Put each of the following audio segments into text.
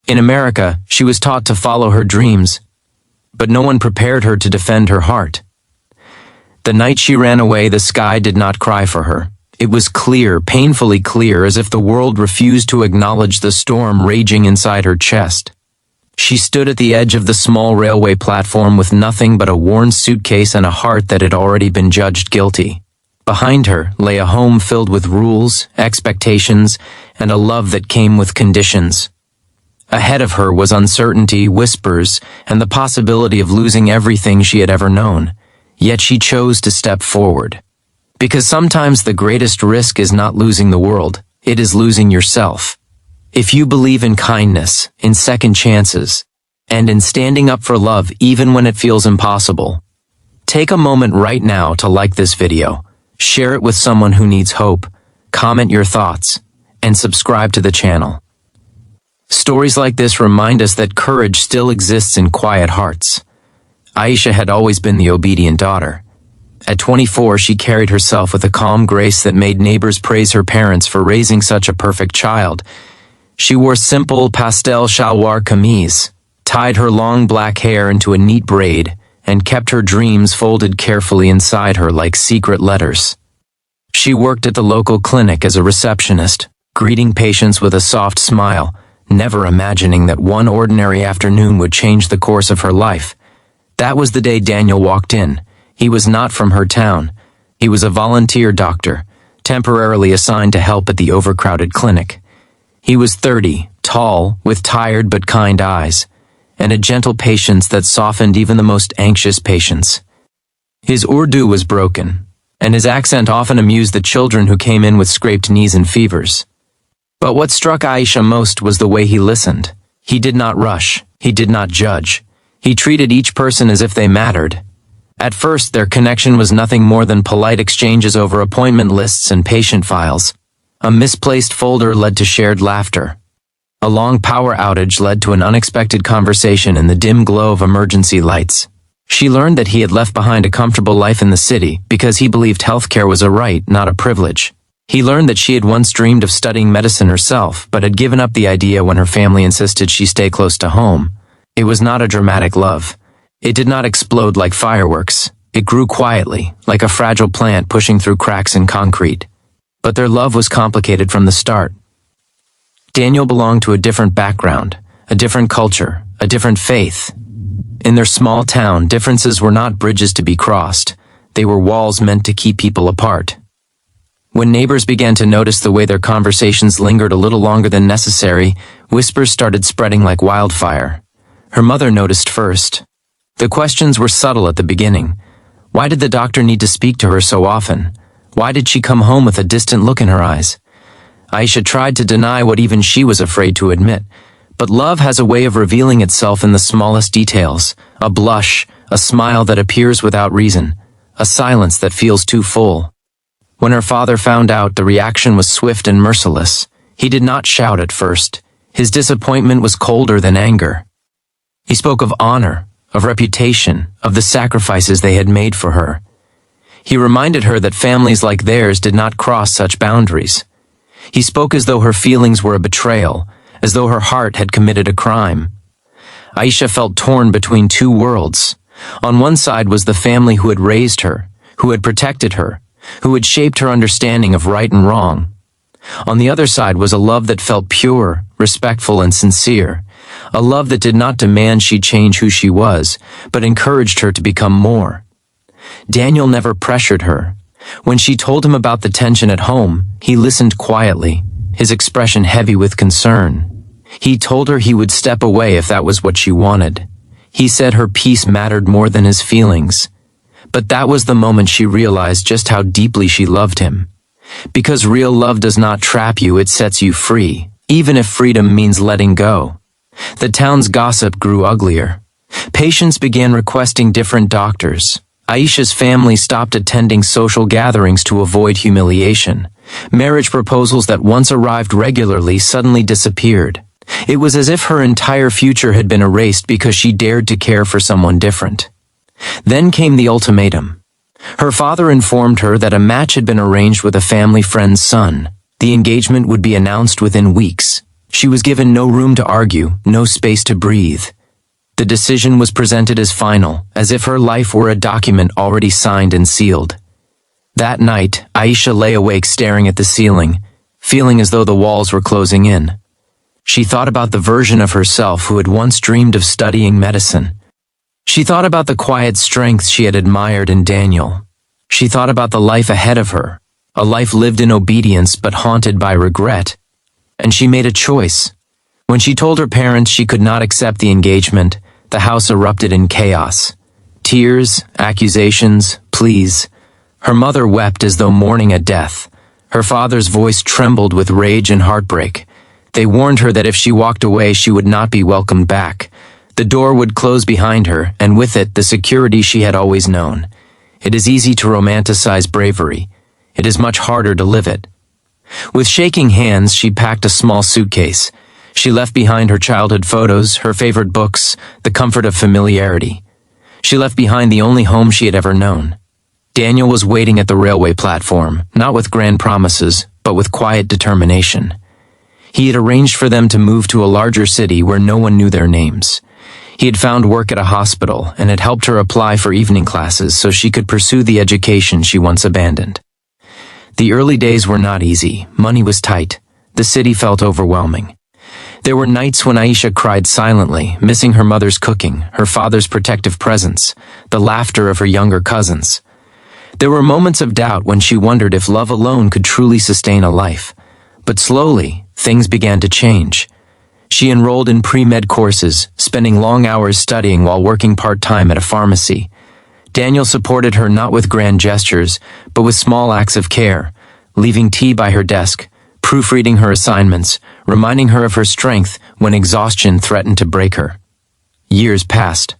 In America, she was taught to follow her dreams, but no one prepared her to defend her heart. The night she ran away, the sky did not cry for her. It was clear, painfully clear, as if the world refused to acknowledge the storm raging inside her chest. She stood at the edge of the small railway platform with nothing but a worn suitcase and a heart that had already been judged guilty. Behind her lay a home filled with rules, expectations, and a love that came with conditions. Ahead of her was uncertainty, whispers, and the possibility of losing everything she had ever known. Yet she chose to step forward. Because sometimes the greatest risk is not losing the world, it is losing yourself. If you believe in kindness, in second chances, and in standing up for love even when it feels impossible, take a moment right now to like this video, share it with someone who needs hope, comment your thoughts, and subscribe to the channel. Stories like this remind us that courage still exists in quiet hearts. Aisha had always been the obedient daughter. At 24, she carried herself with a calm grace that made neighbors praise her parents for raising such a perfect child. She wore simple pastel shalwar kameez, tied her long black hair into a neat braid, and kept her dreams folded carefully inside her like secret letters. She worked at the local clinic as a receptionist, greeting patients with a soft smile, never imagining that one ordinary afternoon would change the course of her life. That was the day Daniel walked in. He was not from her town. He was a volunteer doctor, temporarily assigned to help at the overcrowded clinic. He was 30, tall, with tired but kind eyes, and a gentle patience that softened even the most anxious patients. His Urdu was broken, and his accent often amused the children who came in with scraped knees and fevers. But what struck Aisha most was the way he listened. He did not rush. He did not judge. He treated each person as if they mattered. At first, their connection was nothing more than polite exchanges over appointment lists and patient files. A misplaced folder led to shared laughter. A long power outage led to an unexpected conversation in the dim glow of emergency lights. She learned that he had left behind a comfortable life in the city because he believed healthcare was a right, not a privilege. He learned that she had once dreamed of studying medicine herself, but had given up the idea when her family insisted she stay close to home. It was not a dramatic love. It did not explode like fireworks. It grew quietly, like a fragile plant pushing through cracks in concrete. But their love was complicated from the start. Daniel belonged to a different background, a different culture, a different faith. In their small town, differences were not bridges to be crossed. They were walls meant to keep people apart. When neighbors began to notice the way their conversations lingered a little longer than necessary, whispers started spreading like wildfire. Her mother noticed first. The questions were subtle at the beginning. Why did the doctor need to speak to her so often? Why did she come home with a distant look in her eyes? Aisha tried to deny what even she was afraid to admit. But love has a way of revealing itself in the smallest details. A blush, a smile that appears without reason, a silence that feels too full. When her father found out, the reaction was swift and merciless. He did not shout at first. His disappointment was colder than anger. He spoke of honor, of reputation, of the sacrifices they had made for her. He reminded her that families like theirs did not cross such boundaries. He spoke as though her feelings were a betrayal, as though her heart had committed a crime. Aisha felt torn between two worlds. On one side was the family who had raised her, who had protected her, who had shaped her understanding of right and wrong. On the other side was a love that felt pure, respectful, and sincere, a love that did not demand she change who she was, but encouraged her to become more. Daniel never pressured her. When she told him about the tension at home, he listened quietly, his expression heavy with concern. He told her he would step away if that was what she wanted. He said her peace mattered more than his feelings. But that was the moment she realized just how deeply she loved him. Because real love does not trap you, it sets you free, even if freedom means letting go. The town's gossip grew uglier. Patients began requesting different doctors. Aisha's family stopped attending social gatherings to avoid humiliation. Marriage proposals that once arrived regularly suddenly disappeared. It was as if her entire future had been erased because she dared to care for someone different. Then came the ultimatum. Her father informed her that a match had been arranged with a family friend's son. The engagement would be announced within weeks. She was given no room to argue, no space to breathe. The decision was presented as final, as if her life were a document already signed and sealed. That night, Aisha lay awake staring at the ceiling, feeling as though the walls were closing in. She thought about the version of herself who had once dreamed of studying medicine. She thought about the quiet strength she had admired in Daniel. She thought about the life ahead of her, a life lived in obedience but haunted by regret. And she made a choice. When she told her parents she could not accept the engagement, the house erupted in chaos. Tears, accusations, pleas. Her mother wept as though mourning a death. Her father's voice trembled with rage and heartbreak. They warned her that if she walked away, she would not be welcomed back. The door would close behind her, and with it, the security she had always known. It is easy to romanticize bravery. It is much harder to live it. With shaking hands, she packed a small suitcase. She left behind her childhood photos, her favorite books, the comfort of familiarity. She left behind the only home she had ever known. Daniel was waiting at the railway platform, not with grand promises, but with quiet determination. He had arranged for them to move to a larger city where no one knew their names. He had found work at a hospital and had helped her apply for evening classes so she could pursue the education she once abandoned. The early days were not easy. Money was tight. The city felt overwhelming. There were nights when Aisha cried silently, missing her mother's cooking, her father's protective presence, the laughter of her younger cousins. There were moments of doubt when she wondered if love alone could truly sustain a life. But slowly, things began to change. She enrolled in pre-med courses, spending long hours studying while working part-time at a pharmacy. Daniel supported her not with grand gestures, but with small acts of care, leaving tea by her desk, proofreading her assignments, reminding her of her strength when exhaustion threatened to break her. Years passed.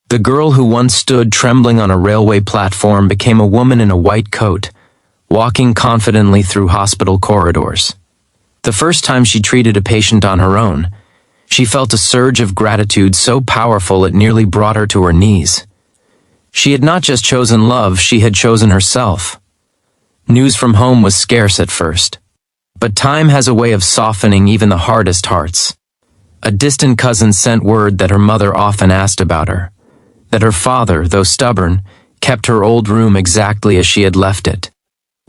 The girl who once stood trembling on a railway platform became a woman in a white coat, walking confidently through hospital corridors. The first time she treated a patient on her own, she felt a surge of gratitude so powerful it nearly brought her to her knees. She had not just chosen love, she had chosen herself. News from home was scarce at first. But time has a way of softening even the hardest hearts. A distant cousin sent word that her mother often asked about her, that her father, though stubborn, kept her old room exactly as she had left it.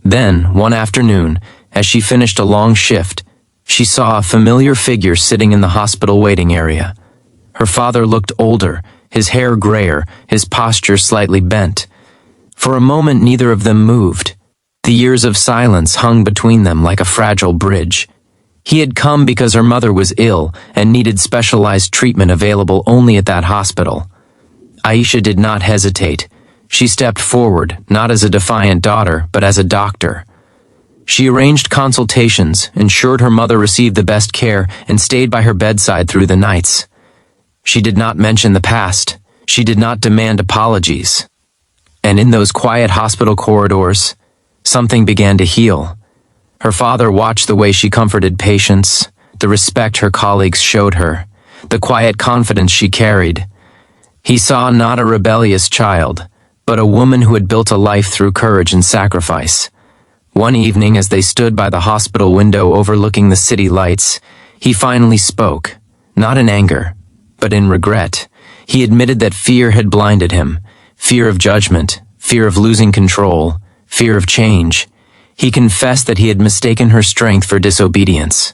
Then, one afternoon, as she finished a long shift, she saw a familiar figure sitting in the hospital waiting area. Her father looked older, his hair grayer, his posture slightly bent. For a moment neither of them moved. The years of silence hung between them like a fragile bridge. He had come because her mother was ill and needed specialized treatment available only at that hospital. Aisha did not hesitate. She stepped forward, not as a defiant daughter, but as a doctor. She arranged consultations, ensured her mother received the best care, and stayed by her bedside through the nights. She did not mention the past. She did not demand apologies. And in those quiet hospital corridors, something began to heal. Her father watched the way she comforted patients, the respect her colleagues showed her, the quiet confidence she carried. He saw not a rebellious child, but a woman who had built a life through courage and sacrifice. One evening, as they stood by the hospital window overlooking the city lights, he finally spoke, not in anger, but in regret. He admitted that fear had blinded him, fear of judgment, fear of losing control, fear of change. He confessed that he had mistaken her strength for disobedience.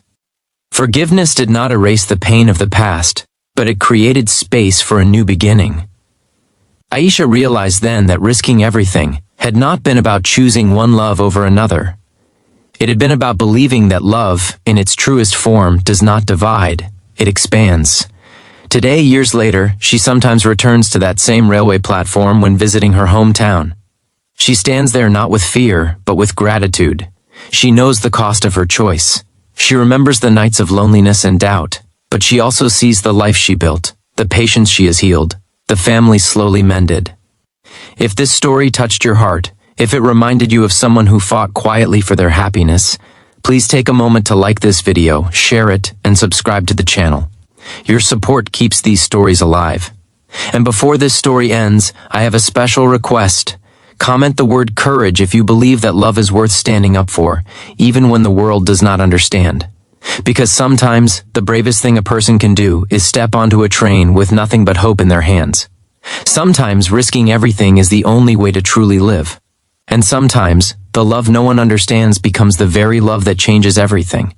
Forgiveness did not erase the pain of the past, but it created space for a new beginning. Aisha realized then that risking everything had not been about choosing one love over another. It had been about believing that love, in its truest form, does not divide, it expands. Today, years later, she sometimes returns to that same railway platform when visiting her hometown. She stands there not with fear, but with gratitude. She knows the cost of her choice. She remembers the nights of loneliness and doubt, but she also sees the life she built, the patience she has healed, the family slowly mended. If this story touched your heart, if it reminded you of someone who fought quietly for their happiness, please take a moment to like this video, share it, and subscribe to the channel. Your support keeps these stories alive. And before this story ends, I have a special request. Comment the word courage if you believe that love is worth standing up for, even when the world does not understand. Because sometimes, the bravest thing a person can do is step onto a train with nothing but hope in their hands. Sometimes risking everything is the only way to truly live. And sometimes, the love no one understands becomes the very love that changes everything.